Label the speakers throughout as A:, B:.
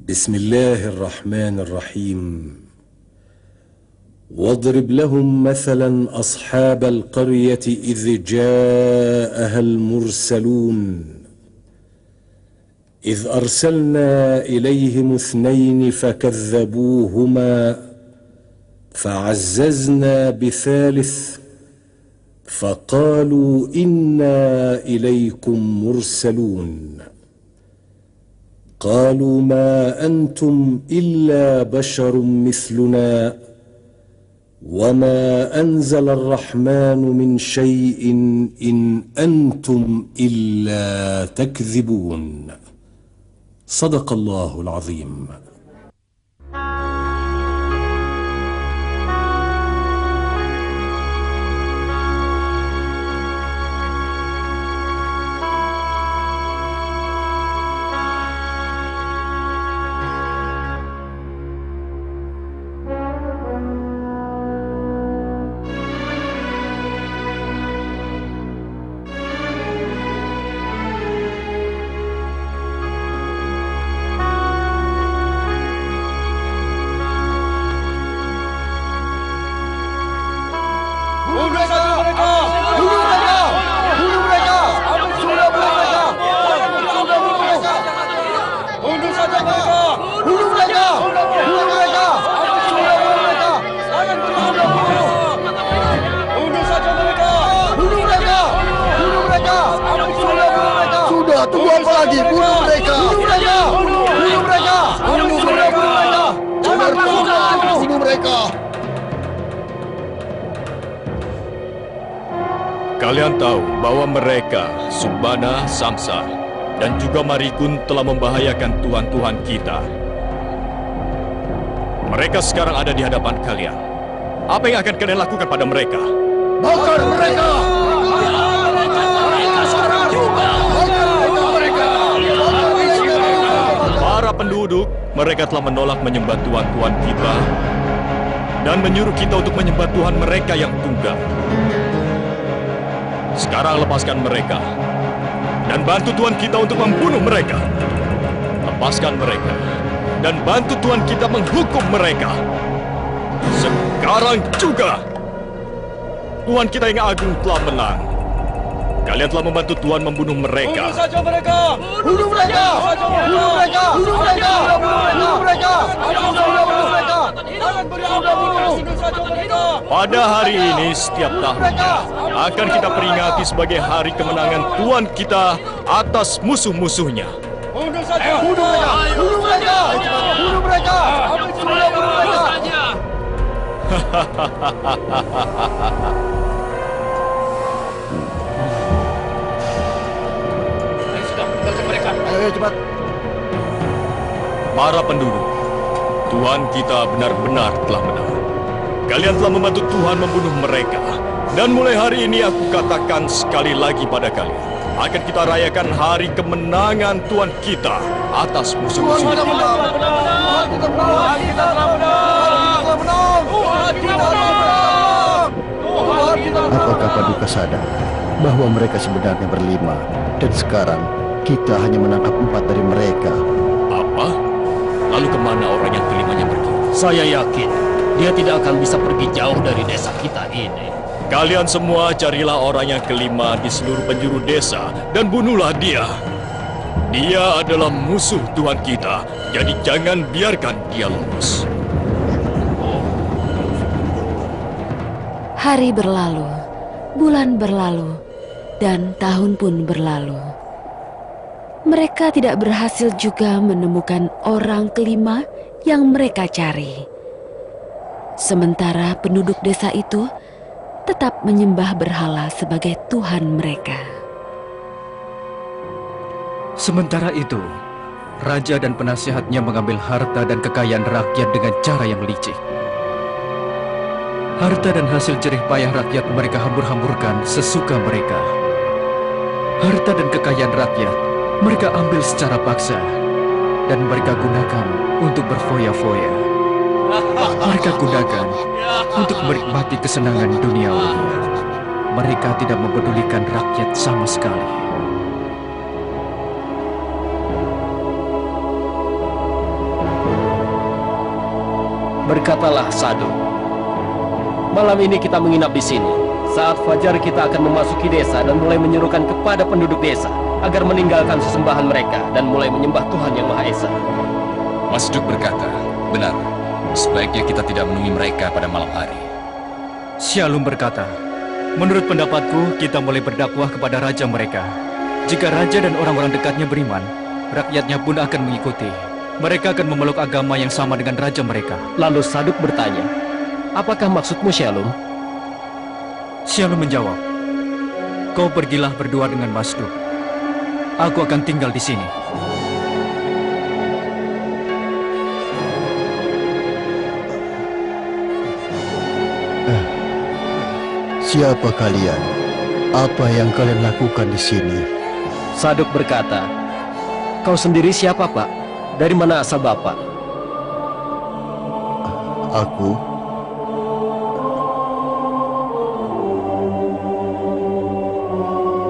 A: بسم الله الرحمن الرحيم. واضرب لهم مثلا أصحاب القرية إذ جاءها المرسلون إذ أرسلنا إليهم 2 فكذبوهما فعززنا ب3 فقالوا إنا إليكم مرسلون قالوا ما أنتم إلا بشر مثلنا وما أنزل الرحمن من شيء إن أنتم إلا تكذبون. صدق الله العظيم.
B: Kalian tahu bahwa mereka, Subana, Samsa, dan juga Marikun telah membahayakan tuhan-tuhan kita. Mereka sekarang ada di hadapan kalian. Apa yang akan kalian lakukan pada mereka?
C: Bakar mereka! Mereka sekarang juga! Bakar mereka!
B: Para penduduk, mereka telah menolak menyembah tuhan-tuhan kita dan menyuruh kita untuk menyembah Tuhan mereka yang tunggal. Sekarang lepaskan mereka dan bantu Tuhan kita untuk membunuh mereka. Lepaskan mereka dan bantu Tuhan kita menghukum mereka. Sekarang juga Tuhan kita yang agung telah menang. Kalian telah membantu Tuhan membunuh mereka.
C: Bunuh saja mereka! Bunuh mereka! Bunuh mereka! Bunuh mereka! Bunuh mereka! Bunuh mereka! Jangan bunuh! Saja mereka!
B: Pada hari ini setiap tahunnya akan kita peringati sebagai hari kemenangan Tuhan kita atas musuh-musuhnya.
C: Bunuh saja! Bunuh mereka! Bunuh mereka! Bunuh mereka! Bunuh mereka! Ayo cepat.
B: Para penduduk, Tuhan kita benar-benar telah menang. Kalian telah membantu Tuhan membunuh mereka. Dan mulai hari ini aku katakan sekali lagi pada kalian, akan kita rayakan hari kemenangan Tuhan kita atas musuh-musuh.
C: Tuhan kita menang. Tuhan kita menang. Kita telah menang. Tuhan menang. Tuhan kita menang. Tuhan kita menang.
D: Apakah Paduka sadar bahwa mereka sebenarnya berlima dan sekarang kita hanya menangkap 4 dari mereka?
B: Apa? Lalu kemana orang yang kelimanya pergi?
E: Saya yakin dia tidak akan bisa pergi jauh dari desa kita ini.
B: Kalian semua carilah orang yang kelima di seluruh penjuru desa dan bunuhlah dia. Dia adalah musuh Tuhan kita, jadi jangan biarkan dia lolos.
F: Hari berlalu, bulan berlalu, dan tahun pun berlalu. Mereka tidak berhasil juga menemukan orang kelima yang mereka cari. Sementara penduduk desa itu tetap menyembah berhala sebagai Tuhan mereka.
G: Sementara itu, raja dan penasihatnya mengambil harta dan kekayaan rakyat dengan cara yang licik. Harta dan hasil jerih payah rakyat mereka hambur-hamburkan sesuka mereka. Harta dan kekayaan rakyat mereka ambil secara paksa dan mereka gunakan untuk berfoya-foya. Mereka gunakan untuk menikmati kesenangan duniawi. Mereka tidak mempedulikan rakyat sama sekali.
E: Berkatalah Saduk. Malam ini kita menginap di sini. Saat fajar kita akan memasuki desa dan mulai menyerukan kepada penduduk desa agar meninggalkan sesembahan mereka dan mulai menyembah Tuhan Yang Maha Esa.
B: Masduk berkata, benar. Sebaiknya kita tidak menemui mereka pada malam hari.
G: Shalum berkata, menurut pendapatku, kita mulai berdakwah kepada raja mereka. Jika raja dan orang-orang dekatnya beriman, rakyatnya pun akan mengikuti. Mereka akan memeluk agama yang sama dengan raja mereka.
E: Lalu Saduk bertanya, apakah maksudmu Shalum?
G: Shalum menjawab, kau pergilah berdua dengan Masduk. Aku akan tinggal di sini.
D: Siapa kalian? Apa yang kalian lakukan di sini?
E: Saduk berkata, kau sendiri siapa, Pak? Dari mana asal Bapak?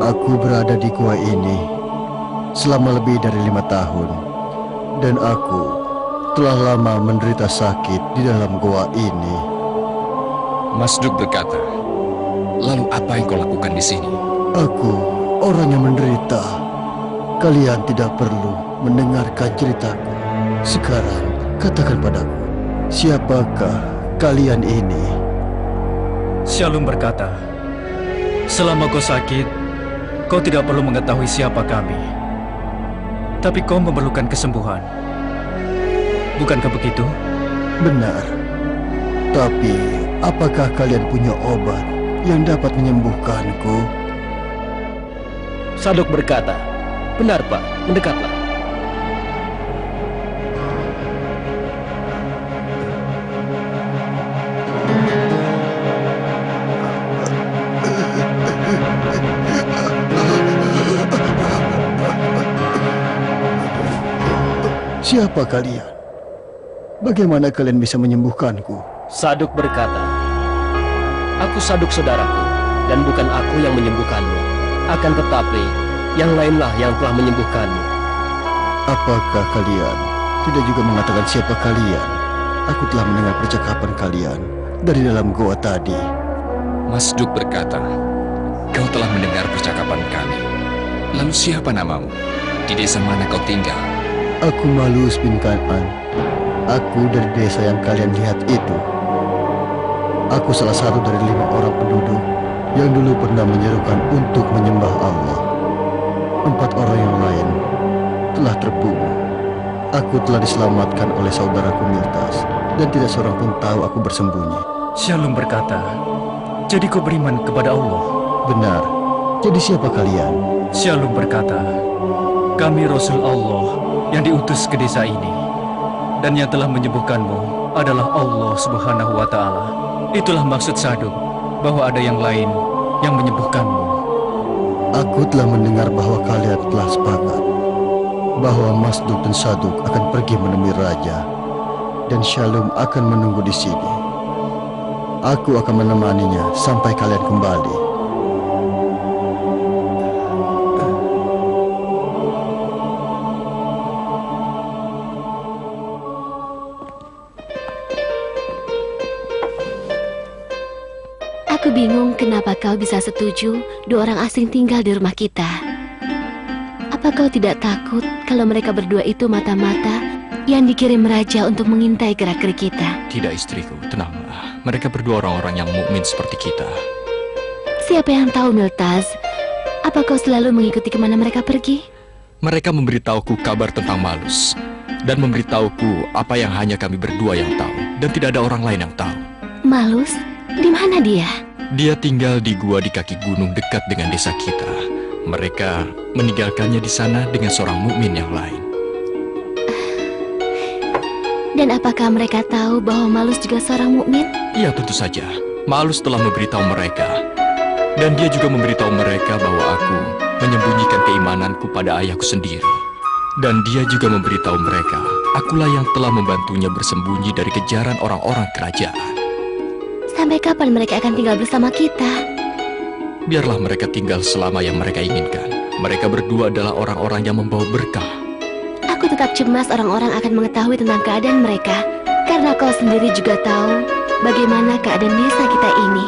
D: Aku berada di gua ini selama lebih dari 5 tahun. Dan aku telah lama menderita sakit di dalam gua ini.
B: Masduk berkata, lalu apa yang kau lakukan di sini?
D: Aku orang yang menderita. Kalian tidak perlu mendengarkan ceritaku. Sekarang katakan padaku, siapakah kalian ini?
G: Shalum berkata, selama kau sakit, kau tidak perlu mengetahui siapa kami. Tapi kau memerlukan kesembuhan. Bukankah begitu?
D: Benar. Tapi apakah kalian punya obat yang dapat menyembuhkanku?
E: Saduk berkata, benar Pak, mendekatlah.
D: Siapa kalian? Bagaimana kalian bisa menyembuhkanku?
E: Saduk berkata, aku Saduk saudaraku, dan bukan aku yang menyembuhkanmu. Akan tetapi, yang lainlah yang telah menyembuhkanmu.
D: Apakah kalian tidak juga mengatakan siapa kalian? Aku telah mendengar percakapan kalian dari dalam goa tadi.
B: Masduk berkata, kau telah mendengar percakapan kami. Lalu siapa namamu? Di desa mana kau tinggal?
D: Aku Malus bin Kan'an. Aku dari desa yang kalian lihat itu. Aku salah satu dari 5 orang penduduk yang dulu pernah menyerukan untuk menyembah Allah. 4 orang yang lain telah terbunuh. Aku telah diselamatkan oleh saudaraku Miltas, dan tidak seorang pun tahu aku bersembunyi.
G: Shalum berkata, jadi kau beriman kepada Allah?
D: Benar. Jadi siapa kalian?
G: Shalum berkata, kami Rasul Allah yang diutus ke desa ini, dan yang telah menyembuhkanmu adalah Allah Subhanahu wa Ta'ala. Itulah maksud Saduk, bahwa ada yang lain yang menyembuhkanmu.
D: Aku telah mendengar bahwa kalian telah sepakat bahwa Masduk dan Saduk akan pergi menemui raja, dan Shalum akan menunggu di sini. Aku akan menemaninya sampai kalian kembali.
F: Aku bingung kenapa kau bisa setuju 2 orang asing tinggal di rumah kita. Apa kau tidak takut kalau mereka berdua itu mata-mata yang dikirim raja untuk mengintai gerak-gerik kita?
B: Tidak istriku, tenanglah. Mereka berdua orang-orang yang mukmin seperti kita.
F: Siapa yang tahu, Miltas? Apa kau selalu mengikuti kemana mereka pergi?
B: Mereka memberitahuku kabar tentang Malus, dan memberitahuku apa yang hanya kami berdua yang tahu, dan tidak ada orang lain yang tahu.
F: Malus? Di mana dia?
B: Dia tinggal di gua di kaki gunung dekat dengan desa kita. Mereka meninggalkannya di sana dengan seorang mukmin yang lain.
F: Dan apakah mereka tahu bahwa Malus juga seorang mukmin?
B: Iya, tentu saja. Malus telah memberitahu mereka. Dan dia juga memberitahu mereka bahwa aku menyembunyikan keimananku pada ayahku sendiri. Dan dia juga memberitahu mereka, akulah yang telah membantunya bersembunyi dari kejaran orang-orang kerajaan.
F: Sampai kapan mereka akan tinggal bersama kita?
B: Biarlah mereka tinggal selama yang mereka inginkan. Mereka berdua adalah orang-orang yang membawa berkah.
F: Aku tetap cemas orang-orang akan mengetahui tentang keadaan mereka. Karena kau sendiri juga tahu bagaimana keadaan desa kita ini.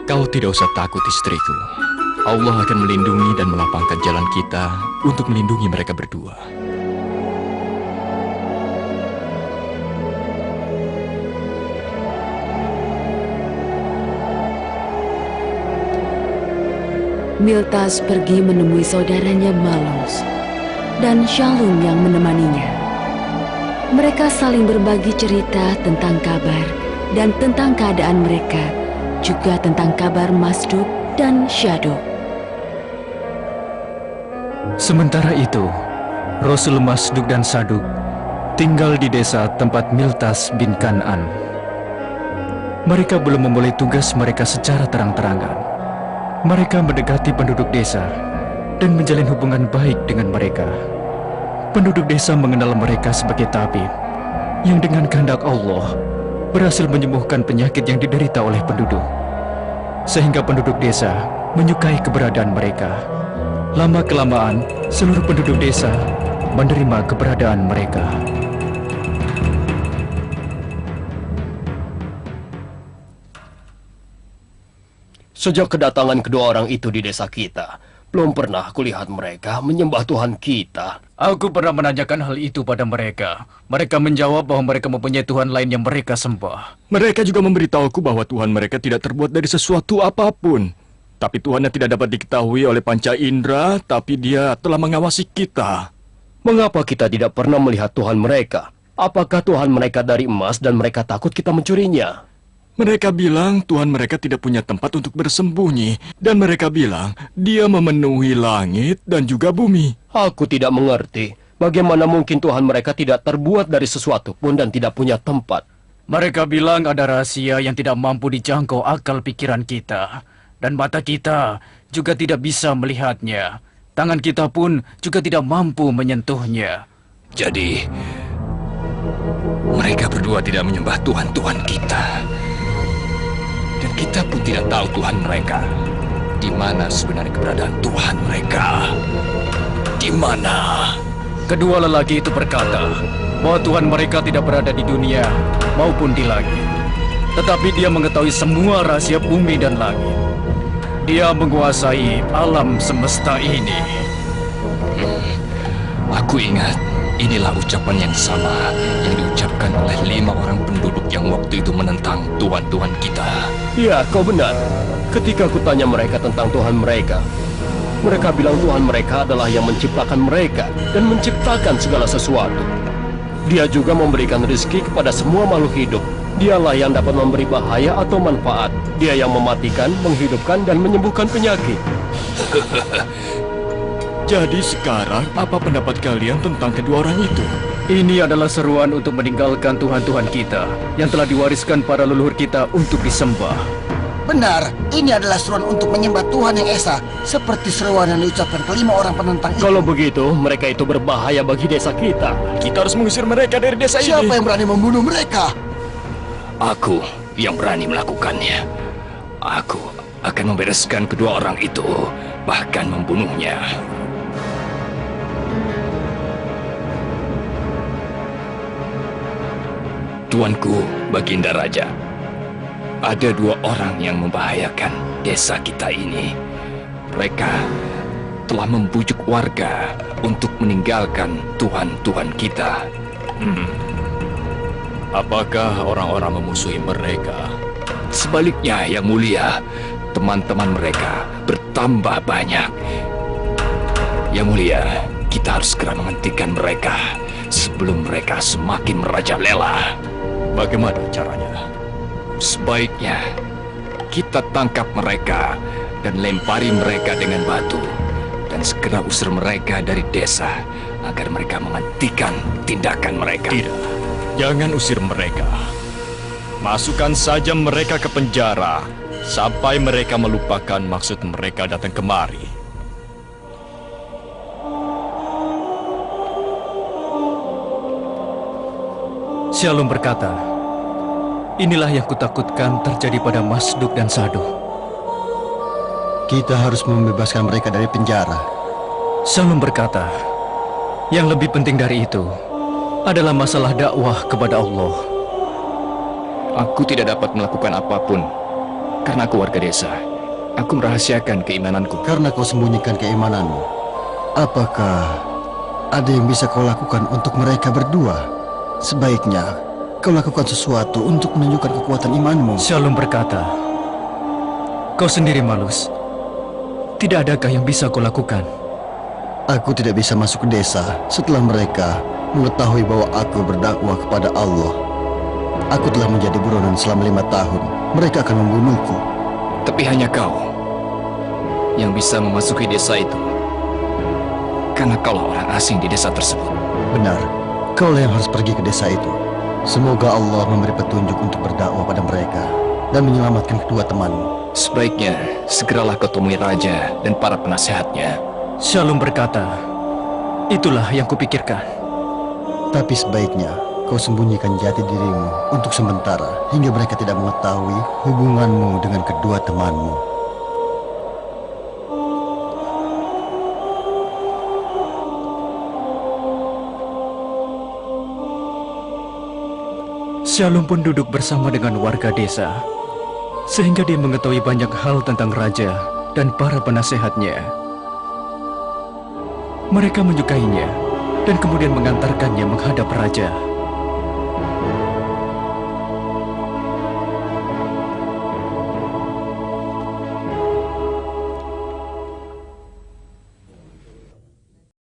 B: Kau tidak usah takut, istriku. Allah akan melindungi dan melapangkan jalan kita untuk melindungi mereka berdua.
F: Miltas pergi menemui saudaranya Malus dan Shalum yang menemaninya. Mereka saling berbagi cerita tentang kabar dan tentang keadaan mereka, juga tentang kabar Masduk dan Syaduk.
G: Sementara itu, Rasul Masduk dan Saduk tinggal di desa tempat Miltas bin Kan'an. Mereka belum memulai tugas mereka secara terang-terangan. Mereka mendekati penduduk desa dan menjalin hubungan baik dengan mereka. Penduduk desa mengenal mereka sebagai tabib yang dengan kehendak Allah berhasil menyembuhkan penyakit yang diderita oleh penduduk. Sehingga penduduk desa menyukai keberadaan mereka. Lama-kelamaan, seluruh penduduk desa menerima keberadaan mereka.
E: Sejak kedatangan kedua orang itu di desa kita, belum pernah kulihat mereka menyembah Tuhan kita.
G: Aku pernah menanyakan hal itu pada mereka. Mereka menjawab bahwa mereka mempunyai Tuhan lain yang mereka sembah.
B: Mereka juga memberitahuku bahwa Tuhan mereka tidak terbuat dari sesuatu apapun. Tapi Tuhan yang tidak dapat diketahui oleh panca indera, tapi Dia telah mengawasi kita.
E: Mengapa kita tidak pernah melihat Tuhan mereka? Apakah Tuhan mereka dari emas dan mereka takut kita mencurinya?
B: Mereka bilang Tuhan mereka tidak punya tempat untuk bersembunyi. Dan mereka bilang Dia memenuhi langit dan juga bumi.
E: Aku tidak mengerti. Bagaimana mungkin Tuhan mereka tidak terbuat dari sesuatu pun dan tidak punya tempat?
G: Mereka bilang ada rahasia yang tidak mampu dijangkau akal pikiran kita. Dan mata kita juga tidak bisa melihatnya. Tangan kita pun juga tidak mampu menyentuhnya.
B: Jadi, mereka berdua tidak menyembah Tuhan-Tuhan kita. Dan kita pun tidak tahu Tuhan mereka. Di mana sebenarnya keberadaan Tuhan mereka? Di mana?
G: Kedua lelaki itu berkata bahwa Tuhan mereka tidak berada di dunia maupun di langit. Tetapi Dia mengetahui semua rahasia bumi dan langit. Dia menguasai alam semesta ini.
B: Aku ingat, inilah ucapan yang sama yang diucapkan oleh 5 orang penduduk yang waktu itu menentang Tuhan-Tuhan kita.
E: Ya, kau benar. Ketika aku tanya mereka tentang Tuhan mereka bilang Tuhan mereka adalah yang menciptakan mereka dan menciptakan segala sesuatu. Dia juga memberikan rezeki kepada semua makhluk hidup. Dialah yang dapat memberi bahaya atau manfaat. Dia yang mematikan, menghidupkan, dan menyembuhkan penyakit.
B: Jadi sekarang, apa pendapat kalian tentang kedua orang itu?
G: Ini adalah seruan untuk meninggalkan Tuhan-Tuhan kita yang telah diwariskan para leluhur kita untuk disembah.
C: Benar, ini adalah seruan untuk menyembah Tuhan yang Esa, seperti seruan yang diucapkan kelima orang penentang itu.
E: Kalau begitu, mereka itu berbahaya bagi desa kita.
B: Kita harus mengusir mereka dari desa ini.
C: Siapa yang berani membunuh mereka?
B: Aku yang berani melakukannya. Aku akan membereskan kedua orang itu, bahkan membunuhnya. Tuanku, Baginda Raja, ada 2 orang yang membahayakan desa kita ini. Mereka telah membujuk warga untuk meninggalkan Tuhan-Tuhan kita. Apakah orang-orang memusuhi mereka? Sebaliknya, Yang Mulia, teman-teman mereka bertambah banyak. Yang Mulia, kita harus segera menghentikan mereka sebelum mereka semakin merajalela. Bagaimana caranya? Sebaiknya kita tangkap mereka dan lempari mereka dengan batu dan segera usir mereka dari desa agar mereka menghentikan tindakan mereka. Tidak, jangan usir mereka. Masukkan saja mereka ke penjara sampai mereka melupakan maksud mereka datang kemari.
G: Shalom berkata, inilah yang kutakutkan terjadi pada Masduk dan Saduk.
D: Kita harus membebaskan mereka dari penjara.
G: Shalom berkata, yang lebih penting dari itu adalah masalah dakwah kepada Allah.
B: Aku tidak dapat melakukan apapun karena aku warga desa. Aku merahasiakan keimananku.
D: Karena kau sembunyikan keimananmu, apakah ada yang bisa kau lakukan untuk mereka berdua? Sebaiknya kau lakukan sesuatu untuk menunjukkan kekuatan imanmu.
G: Shalom berkata, kau sendiri Malus, tidak adakah yang bisa kau lakukan?
D: Aku tidak bisa masuk ke desa setelah mereka mengetahui bahwa aku berdakwah kepada Allah. Aku telah menjadi buronan selama 5 tahun. Mereka akan membunuhku.
B: Tapi hanya kau yang bisa memasuki desa itu, karena kaulah orang asing di desa tersebut.
D: Benar, kaulah yang harus pergi ke desa itu. Semoga Allah memberi petunjuk untuk berdakwah pada mereka dan menyelamatkan kedua temanmu.
B: Sebaiknya segeralah kau temui raja dan para penasehatnya.
G: Shalom berkata, itulah yang kupikirkan.
D: Tapi sebaiknya kau sembunyikan jati dirimu untuk sementara hingga mereka tidak mengetahui hubunganmu dengan kedua temanmu.
G: Shalom pun duduk bersama dengan warga desa, sehingga dia mengetahui banyak hal tentang raja dan para penasehatnya. Mereka menyukainya dan kemudian mengantarkannya menghadap raja.